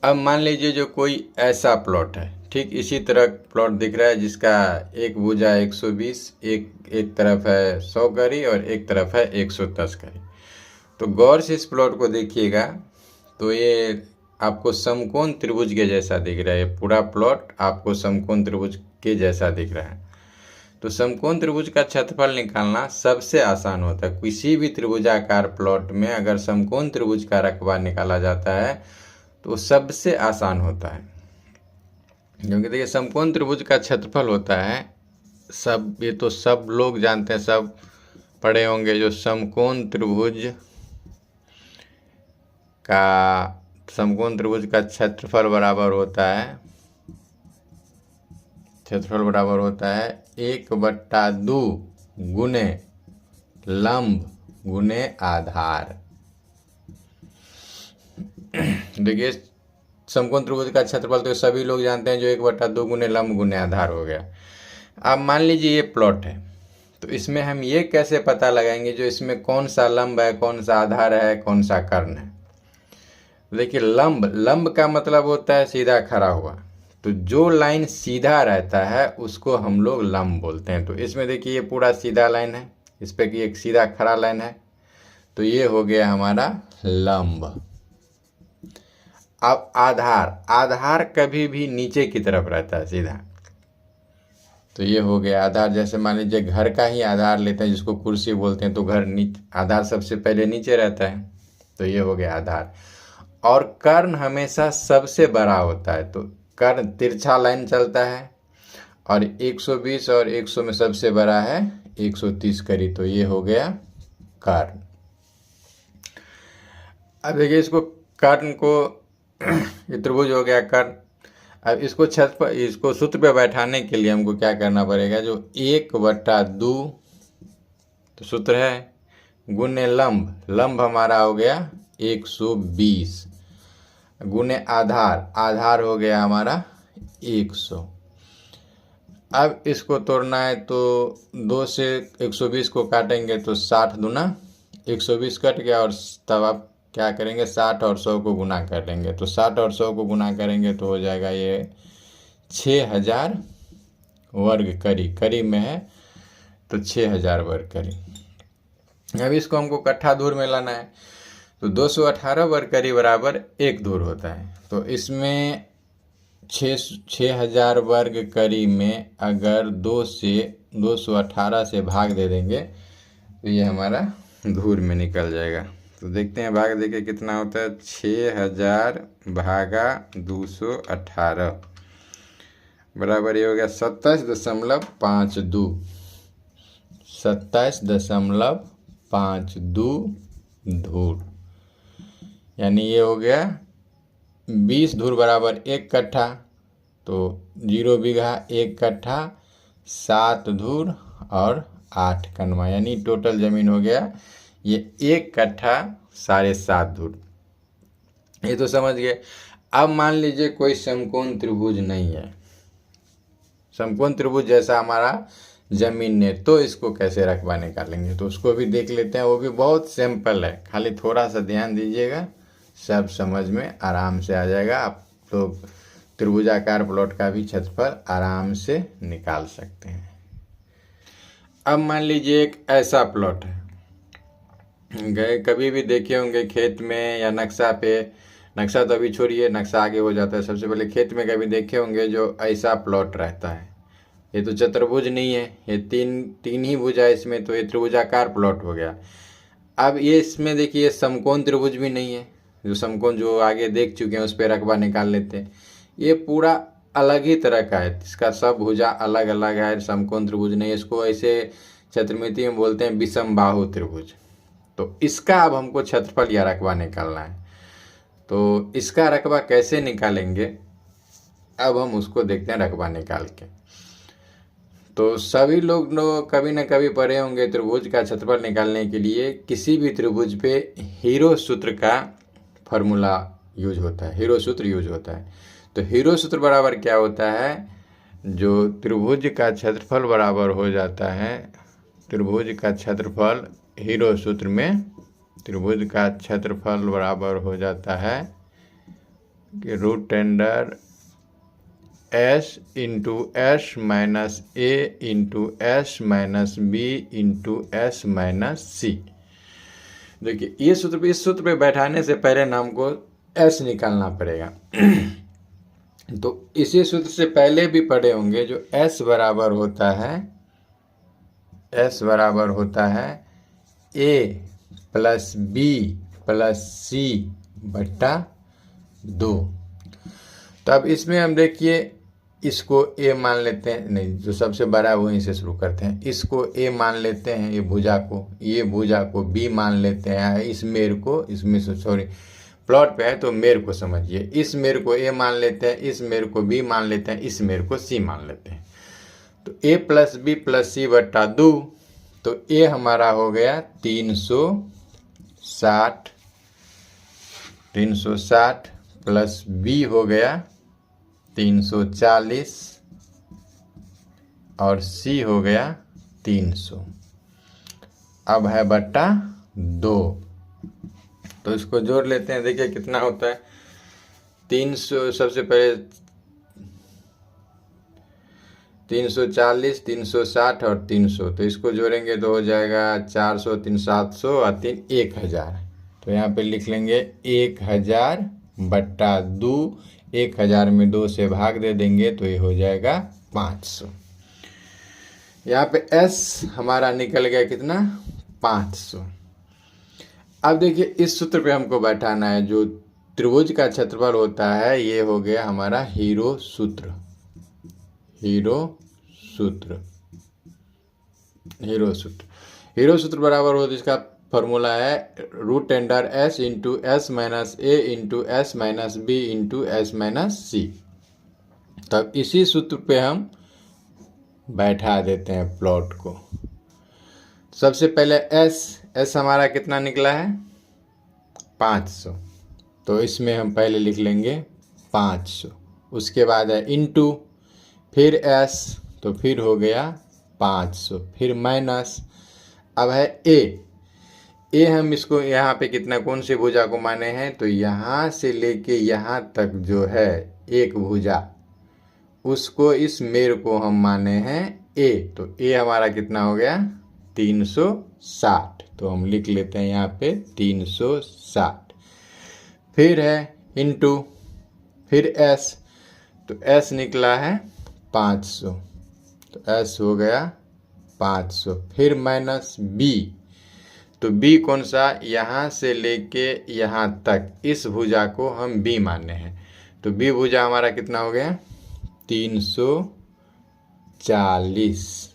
अब मान लीजिए जो कोई ऐसा प्लॉट है, ठीक इसी तरह प्लॉट दिख रहा है जिसका एक भुजा 120, एक तरफ है 100 करी और एक तरफ है 110 करी। तो गौर से इस प्लॉट को देखिएगा तो ये आपको समकोण त्रिभुज के जैसा दिख रहा है। पूरा प्लॉट आपको समकोण त्रिभुज के जैसा दिख रहा है। तो समकोण त्रिभुज का क्षेत्रफल निकालना सबसे आसान होता है। किसी भी त्रिभुजाकार प्लॉट में अगर समकोण त्रिभुज का रकबा निकाला जाता है तो सबसे आसान होता है, क्योंकि देखिए समकोण त्रिभुज का क्षेत्रफल होता है, ये तो सब लोग जानते हैं, सब पढ़े होंगे, जो समकोण त्रिभुज का क्षेत्रफल बराबर होता है, 1/2 गुने लंब गुने आधार। देखिए समकोण त्रिभुज का क्षेत्रफल तो सभी लोग जानते हैं, जो 1/2 गुने लंब गुने आधार हो गया। अब मान लीजिए ये प्लॉट है, तो इसमें हम ये कैसे पता लगाएंगे जो इसमें कौन सा लंब है, कौन सा आधार है, कौन सा कर्ण है। देखिए लंब का मतलब होता है सीधा खड़ा हुआ, तो जो लाइन सीधा रहता है उसको हम लोग लंब बोलते हैं। तो इसमें देखिए ये पूरा सीधा लाइन है, इस पर कि एक सीधा खड़ा लाइन है, तो ये हो गया हमारा लंब। अब आधार कभी भी नीचे की तरफ रहता है सीधा, तो ये हो गया आधार। जैसे मान लीजिए घर का ही आधार लेते हैं जिसको कुर्सी बोलते हैं, तो आधार सबसे पहले नीचे रहता है, तो ये हो गया आधार। और कर्ण हमेशा सबसे बड़ा होता है, तो कर्ण तिरछा लाइन चलता है और 120 और 100 में सबसे बड़ा है 130 करी, तो ये हो गया कर्ण। अब देखिए इसको कर्ण को ये त्रिभुज हो गया कर्ण। अब इसको सूत्र पे बैठाने के लिए हमको क्या करना पड़ेगा, जो 1/2 तो सूत्र है गुने लंब हमारा हो गया 120 गुने आधार हो गया हमारा 100। अब इसको तोड़ना है तो 2 से 120 को काटेंगे तो 60 दूना 120 कट गया, और तब आप क्या करेंगे 60 और 100 को गुना कर लेंगे, तो 60 और 100 को गुना करेंगे तो हो जाएगा ये 6000 वर्ग करी में है, तो 6000 वर्ग करी। अब इसको हमको कट्ठा धूर में लाना है, तो 218 वर्ग करी बराबर 1 धूर होता है। तो इसमें 6000 वर्ग करी में अगर 218 से भाग दे देंगे तो ये हमारा धूर में निकल जाएगा। तो देखते हैं भाग देके कितना होता है, 6000 भागा 218 बराबर ये हो गया 27.52 धूर, यानी ये हो गया 20 धूर बराबर 1 कट्ठा, तो 0 बीघा 1 कट्ठा 7 धूर और 8 कनवा, यानी टोटल जमीन हो गया ये 1 कट्ठा 7.5 धूर। ये तो समझ गए। अब मान लीजिए कोई समकोण त्रिभुज नहीं है, समकोण त्रिभुज जैसा हमारा जमीन ने, तो इसको कैसे रकबा निकालेंगे, तो उसको भी देख लेते हैं। वो भी बहुत सिंपल है, खाली थोड़ा सा ध्यान दीजिएगा, सब समझ में आराम से आ जाएगा। आप लोग त्रिभुजाकार प्लॉट का भी क्षेत्रफल आराम से निकाल सकते हैं। अब मान लीजिए एक ऐसा प्लॉट है, कभी भी देखे होंगे खेत में या नक्शा पे, नक्शा तो अभी छोड़िए, नक्शा आगे हो जाता है, सबसे पहले खेत में कभी देखे होंगे जो ऐसा प्लॉट रहता है। ये तो चतुर्भुज नहीं है, ये तीन ही भुजा है इसमें, तो ये त्रिभुजाकार प्लॉट हो गया। अब ये इसमें देखिए समकोण त्रिभुज भी नहीं है, जो समकोण जो आगे देख चुके हैं उस पर रकबा निकाल लेते हैं। ये पूरा अलग ही तरह का है, इसका सब भुजा अलग अलग है, समकोण त्रिभुज नहीं है। इसको ऐसे क्षेत्रमिति में बोलते हैं विषम बाहु त्रिभुज। तो इसका अब हमको क्षेत्रफल या रकबा निकालना है, तो इसका रकबा कैसे निकालेंगे, अब हम उसको देखते हैं रकबा निकाल के। तो सभी लोग कभी न कभी पढ़े होंगे, त्रिभुज का क्षेत्रफल निकालने के लिए किसी भी त्रिभुज पे हीरो सूत्र का फॉर्मूला यूज होता है, हीरो सूत्र यूज होता है। तो हीरो सूत्र बराबर क्या होता है, जो त्रिभुज का क्षेत्रफल बराबर हो जाता है, त्रिभुज का क्षेत्रफल हीरो सूत्र में त्रिभुज का क्षेत्रफल बराबर हो जाता है कि root under s into s minus a into s minus b into s minus c. देखिए ये सूत्र, इस सूत्र पे बैठाने से पहले ना हमको एस निकालना पड़ेगा। तो इसी सूत्र से पहले भी पढ़े होंगे, जो एस बराबर होता है ए प्लस बी प्लस सी बट्टा 2। तो अब इसमें हम देखिए, इसको ए मान लेते हैं, नहीं जो सबसे बड़ा है वहीं से शुरू करते हैं। इसको ए मान लेते हैं, ये भुजा को बी मान लेते हैं। इस मेर को, इसमें सॉरी प्लॉट पे है तो मेर को समझिए, इस मेर को ए मान लेते हैं, इस मेर को बी मान लेते हैं, इस मेर को सी मान लेते हैं। तो ए प्लस बी प्लस सी बट्टा 2। तो ए हमारा हो गया 360 प्लस बी हो गया 340 और सी हो गया 300। अब है बट्टा 2, तो इसको जोड़ लेते हैं। देखिए कितना होता है 300, सबसे पहले 340 360 और 300, तो इसको जोड़ेंगे तो हो जाएगा 400 3 700 और 3 1000। तो यहाँ पे लिख लेंगे 1000 बट्टा 2। 1000 में 2 से भाग दे देंगे तो ये हो जाएगा 500। यहाँ पे S हमारा निकल गया कितना, 500। अब देखिए इस सूत्र पे हमको बैठाना है, जो त्रिभुज का क्षेत्रफल होता है, ये हो गया हमारा हीरो सूत्र। हीरो सूत्र बराबर हो, इसका फॉर्मूला है root under s into s minus a into s minus b into s minus c. तब इसी सूत्र पे हम बैठा देते हैं प्लॉट को। सबसे पहले एस हमारा कितना निकला है 500, तो इसमें हम पहले लिख लेंगे 500। उसके बाद है इंटू, फिर एस, तो फिर हो गया 500, फिर माइनस। अब है ए हम इसको यहाँ पे कितना, कौन सी भुजा को माने हैं, तो यहाँ से लेके यहाँ तक जो है एक भुजा, उसको, इस मेर को हम माने हैं ए। तो ए हमारा कितना हो गया 360, तो हम लिख लेते हैं यहाँ पे 360। फिर है इंटू, फिर एस, तो एस निकला है 500, तो एस हो गया 500। फिर माइनस बी, तो बी कौन सा, यहाँ से लेके यहाँ तक इस भुजा को हम बी माने हैं, तो बी भुजा हमारा कितना हो गया 340।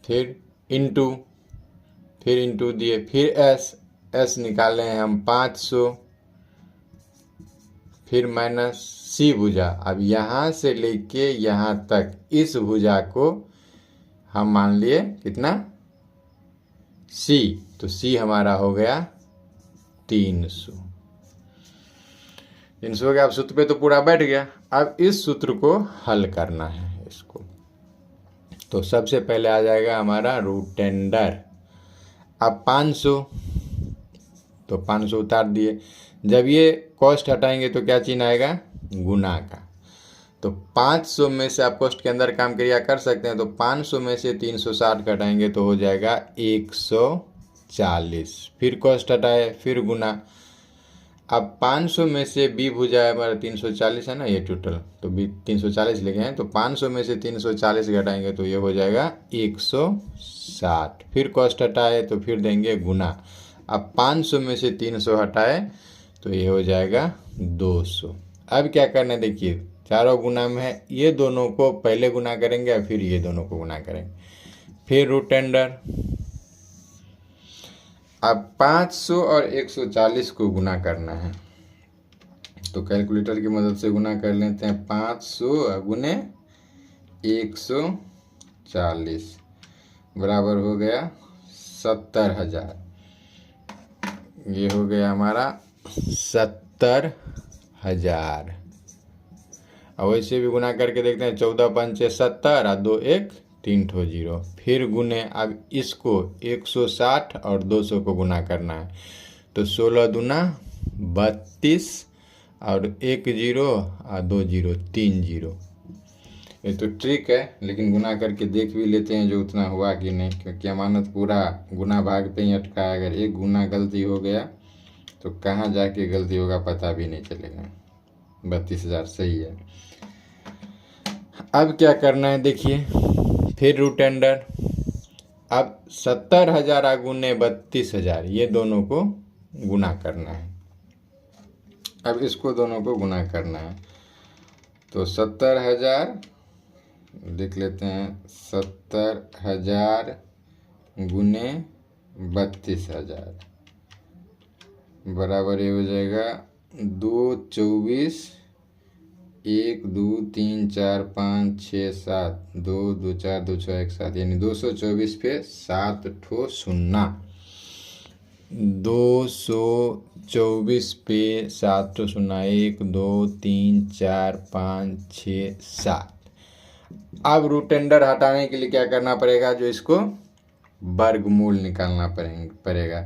फिर इंटू दिए, फिर एस निकाले हैं हम 500। फिर माइनस सी भुजा, अब यहाँ से लेके यहाँ तक इस भुजा को हम मान लिए कितना सी, तो सी हमारा हो गया 300 हो गया। अब सूत्र पे तो पूरा बैठ गया। अब इस सूत्र को हल करना है इसको, तो सबसे पहले आ जाएगा हमारा रूट अंडर, अब 500, तो 500 उतार दिए। जब ये कॉस्ट हटाएंगे तो क्या चिन्ह आएगा, गुना का। तो 500 में से आप कॉस्ट के अंदर काम क्रिया कर सकते हैं, तो 500 में से 360 घटाएंगे तो हो जाएगा 140। फिर कॉस्ट हटाए, फिर गुना। अब 500 में से बी भुजा है हमारा 340 है ना, ये टोटल, तो बी 340 लिखे हैं, तो 500 में से 340 घटाएंगे तो ये हो जाएगा 160। फिर कॉस्ट हटाए तो फिर देंगे गुना। अब 500 में से 300 हटाए तो ये हो जाएगा 200। अब क्या करना है, देखिए चारों गुना में है, ये दोनों को पहले गुना करेंगे और फिर ये दोनों को गुना करेंगे। फिर रूट अंडर, अब 500 और 140 को गुना करना है, तो कैलकुलेटर की मदद से गुना कर लेते हैं। 500 गुने 140 बराबर हो गया 70,000। ये हो गया हमारा 70,000। और वैसे भी गुना करके देखते हैं, 14 पंचे 70 और 2 1 3 ठो 0। फिर गुने, अब इसको 160 और 200 को गुना करना है, तो 16 दूना 32 और 1 जीरो और 2 जीरो 3 जीरो। ये तो ट्रिक है, लेकिन गुना करके देख भी लेते हैं जो उतना हुआ कि नहीं, क्योंकि अमानत पूरा गुना भाग पे ही अटका है। अगर एक गुना गलती हो गया तो कहाँ जाके गलती होगा पता भी नहीं चलेगा। 32,000 सही है। अब क्या करना है देखिए, फिर रूट अंडर। अब 70,000 गुने 32,000, ये दोनों को गुना करना है। अब इसको दोनों को गुना करना है तो 70,000 देख लेते हैं, 70,000 गुने 32,000 बराबर ये हो जाएगा 2 24 1 2 3 4 5 6 7 2 2 4 2 6 1 7, यानी 224 पे 7 ठो शून्ना। 224 पे 7 ठो शून्ना, 1 2 3 4 5 6 7। अब रूट अंडर हटाने के लिए क्या करना पड़ेगा, जो इसको वर्गमूल निकालना पड़ेगा।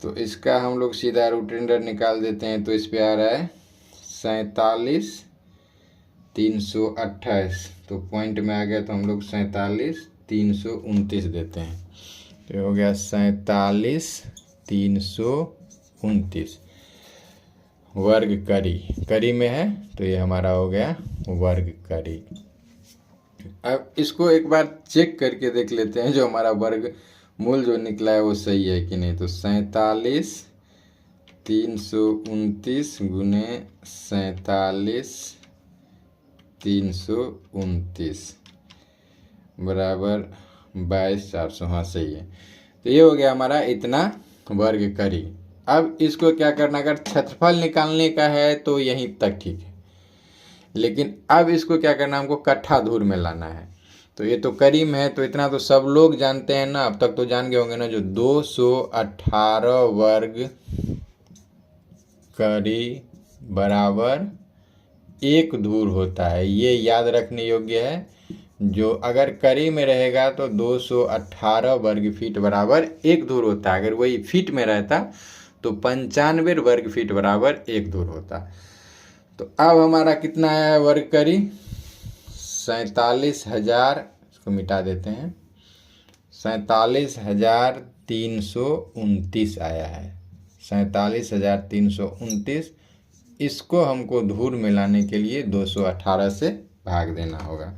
तो इसका हम लोग सीधा रूट अंडर निकाल देते हैं। तो इस पे आ रहा है 47,328, तो पॉइंट में आ गया तो हम लोग 47,329 देते हैं। तो हो गया 47,329 वर्ग करी में है, तो ये हमारा हो गया वर्ग करी। अब इसको एक बार चेक करके देख लेते हैं जो हमारा वर्ग मूल जो निकला है वो सही है कि नहीं। तो 47,329 गुने 47,329 बराबर 22,400। हाँ सही है। तो ये हो गया हमारा इतना वर्ग करी। अब इसको क्या करना, अगर क्षेत्रफल निकालने का है तो यहीं तक ठीक है, लेकिन अब इसको क्या करना, हमको कट्ठा धूर में लाना है। तो ये तो करी में है, तो इतना तो सब लोग जानते हैं ना, अब तक तो जान गए होंगे ना, जो 218 वर्ग करी बराबर 1 धूर होता है। ये याद रखने योग्य है। जो अगर करी में रहेगा तो 218 वर्ग फीट बराबर 1 धूर होता है। अगर वही फीट में रहता तो 95 वर्ग फीट बराबर 1 धूर होता। तो अब हमारा कितना आया है वर्ग करी, 47,000, इसको मिटा देते हैं, 47,329 आया है। 47,329, इसको हमको धूर में लाने के लिए 218 से भाग देना होगा।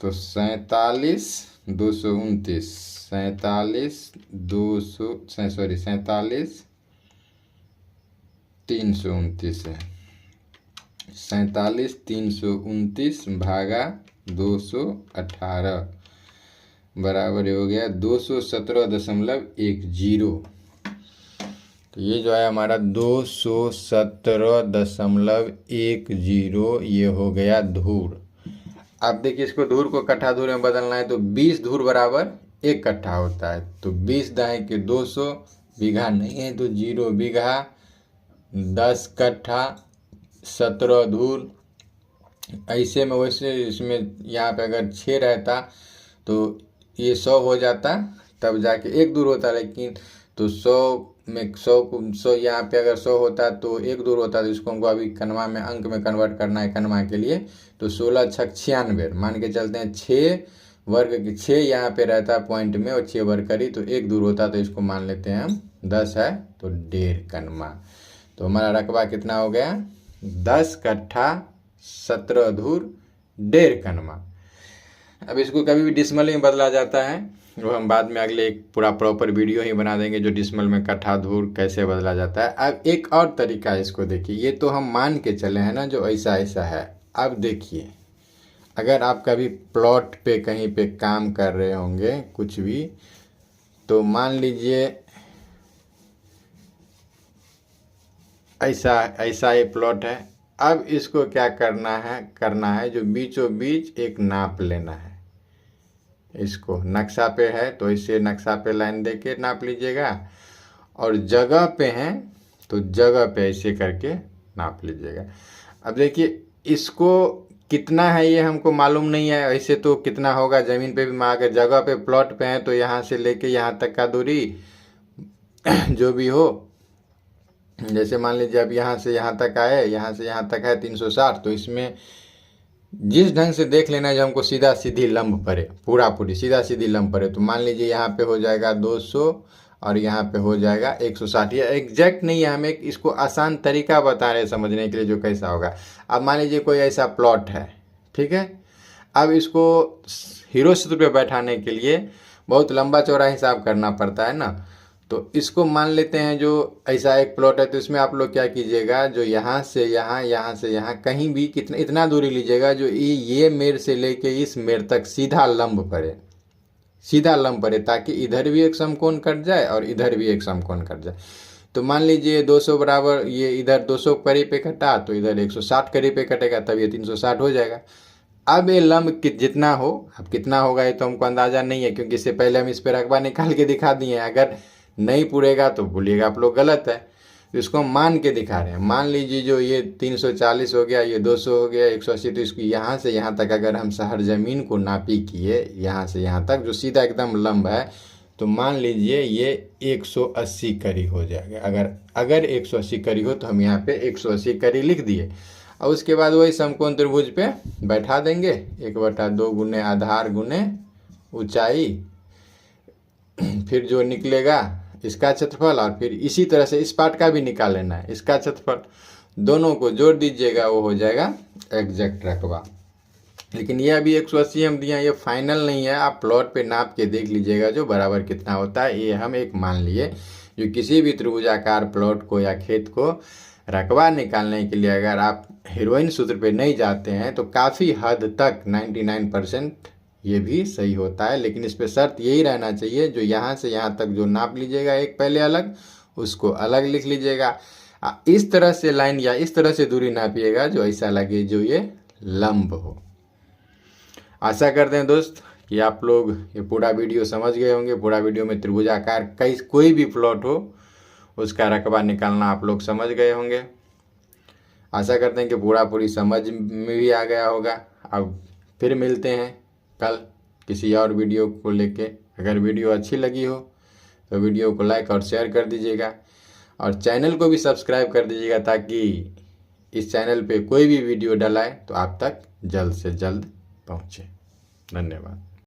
तो 47,329 है। 47,329 भागा 218 बराबर हो गया 217.10। तो ये जो है हमारा 217.10, ये हो गया धूर। अब देखिए, इसको धूर को कट्ठा धूर में बदलना है तो 20 धूर बराबर 1 कट्ठा होता है। तो 20 दाएँ के 200, बीघा नहीं है तो 0 बीघा, 10 कट्ठा 17 धूर। ऐसे में वैसे इसमें यहाँ पे अगर 6 रहता तो ये 100 हो जाता, तब जाके 1 धूर होता। लेकिन तो 100 में 100 यहाँ पे अगर 100 होता तो 1 धूर होता। तो इसको हमको अभी कनवा में अंक में कन्वर्ट करना है, कनवा के लिए। तो 16 छक 96 मान के चलते हैं। 6 वर्ग की 6 यहाँ पे रहता पॉइंट में और 6 वर्ग करी तो 1 धूर होता। तो इसको मान लेते हैं हम 10 है तो 1.5 कनवा। तो हमारा रकबा कितना हो गया, 10 कट्ठा 17 धूर 1.5 कनवा। अब इसको कभी भी डिसमल में बदला जाता है, वो हम बाद में अगले एक पूरा प्रॉपर वीडियो ही बना देंगे जो डिसमल में कट्ठा धूर कैसे बदला जाता है। अब एक और तरीका है, इसको देखिए। ये तो हम मान के चले हैं ना जो ऐसा ऐसा है। अब देखिए, अगर आप कभी प्लॉट पे कहीं पे काम कर रहे होंगे कुछ भी, तो मान लीजिए ऐसा ऐसा ये प्लॉट है। अब इसको क्या करना है जो बीचों बीच एक नाप लेना है। इसको नक्शा पे है तो इसे नक्शा पे लाइन दे के नाप लीजिएगा, और जगह पे हैं तो जगह पे ऐसे करके नाप लीजिएगा। अब देखिए, इसको कितना है ये हमको मालूम नहीं है। ऐसे तो कितना होगा ज़मीन पे भी, अगर जगह पे प्लॉट पे हैं तो यहाँ से लेके यहाँ तक का दूरी जो भी हो जैसे मान लीजिए अब यहाँ से यहाँ तक आए, यहाँ से यहाँ तक है 360, तो इसमें जिस ढंग से देख लेना है जो हमको सीधा सीधी लंब पड़े, पूरा पूरी सीधा सीधी लंब पड़े। तो मान लीजिए यहाँ पे हो जाएगा 200 और यहाँ पे हो जाएगा 160। ये एग्जैक्ट नहीं है, हम एक इसको आसान तरीका बता रहे हैं समझने के लिए जो कैसा होगा। अब मान लीजिए कोई ऐसा प्लॉट है, ठीक है। अब इसको हीरो सूत्र पे बैठाने के लिए बहुत लंबा चौड़ा हिसाब करना पड़ता है ना। तो इसको मान लेते हैं जो ऐसा एक प्लॉट है, तो इसमें आप लोग क्या कीजिएगा, जो यहाँ से यहाँ, यहाँ से यहाँ, कहीं भी कितना इतना दूरी लीजिएगा जो ये मेड़ से लेके इस मेड़ तक सीधा लंब पड़े, सीधा लंब पड़े, ताकि इधर भी एक समकोण कट जाए और इधर भी एक समकोण कट जाए। तो मान लीजिए 200 बराबर, ये इधर 200 करीब पे कटा तो इधर 160 करीब पे कटेगा, तब ये 360 हो जाएगा। अब ये लंब जितना हो, अब कितना होगा ये तो हमको अंदाजा नहीं है, क्योंकि इससे पहले हम इस पर रकबा निकाल के दिखा दिए हैं। अगर नहीं पूरेगा तो बोलिएगा आप लोग गलत है। तो इसको हम मान के दिखा रहे हैं। मान लीजिए जो ये 340 हो गया, ये 200 हो गया, 180, तो इसकी यहाँ से यहाँ तक अगर हम शहर ज़मीन को नापी किए, यहाँ से यहाँ तक जो सीधा एकदम लंब है, तो मान लीजिए ये 180 करी हो जाएगा। अगर 180 करी हो तो हम यहाँ पे 180 करी लिख दिए, और उसके बाद वही समकोण त्रिभुज पे बैठा देंगे। 1/2 गुने आधार गुने ऊंचाई, फिर जो निकलेगा इसका क्षेत्रफल, और फिर इसी तरह से इस पार्ट का भी निकाल लेना है, इसका क्षेत्रफल, दोनों को जोड़ दीजिएगा, वो हो जाएगा एग्जैक्ट रकबा। लेकिन ये अभी 180 हम दिया, ये फाइनल नहीं है, आप प्लॉट पे नाप के देख लीजिएगा जो बराबर कितना होता है। ये हम एक मान लिए जो किसी भी त्रिभुजाकार प्लॉट को या खेत को रकबा निकालने के लिए अगर आप हीरोइन सूत्र पे नहीं जाते हैं तो काफ़ी हद तक 99% ये भी सही होता है। लेकिन इस पे शर्त यही रहना चाहिए, जो यहाँ से यहाँ तक जो नाप लीजिएगा एक पहले अलग, उसको अलग लिख लीजिएगा। इस तरह से लाइन या इस तरह से दूरी नापिएगा जो ऐसा लगे जो ये लंब हो। आशा करते हैं दोस्त कि आप लोग ये पूरा वीडियो समझ गए होंगे। पूरा वीडियो में त्रिभुजाकार कोई भी प्लॉट हो उसका रकबा निकालना आप लोग समझ गए होंगे। आशा करते हैं कि पूरी समझ में भी आ गया होगा। अब फिर मिलते हैं कल किसी और वीडियो को लेके। अगर वीडियो अच्छी लगी हो तो वीडियो को लाइक और शेयर कर दीजिएगा, और चैनल को भी सब्सक्राइब कर दीजिएगा, ताकि इस चैनल पे कोई भी वीडियो डलाए तो आप तक जल्द से जल्द पहुँचे। धन्यवाद।